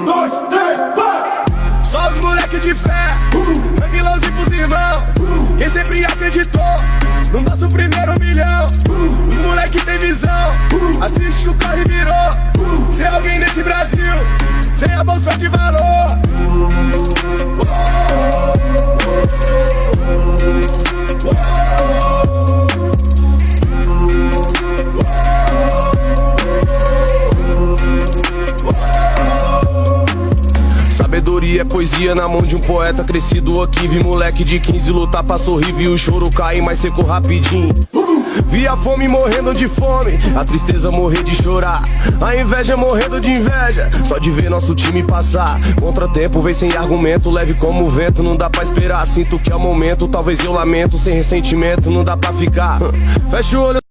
Dois, três, vai! Só os moleque de fé, Manguilãozinho pros irmãos. Quem sempre acreditou no nosso primeiro milhão. Os moleque tem visão, assiste que o corre virou. Ser alguém nesse Brasil, sem a bolsa de valor. Sabedoria é poesia na mão de um poeta crescido aqui. Vi moleque de 15 lutar pra sorrir, vi o choro cair mais seco rapidinho. Vi a fome morrendo de fome, a tristeza morrer de chorar, a inveja morrendo de inveja, só de ver nosso time passar. Contratempo vem sem argumento, leve como o vento, não dá pra esperar. Sinto que é o momento, talvez eu lamento, sem ressentimento, não dá pra ficar. Fecha o olho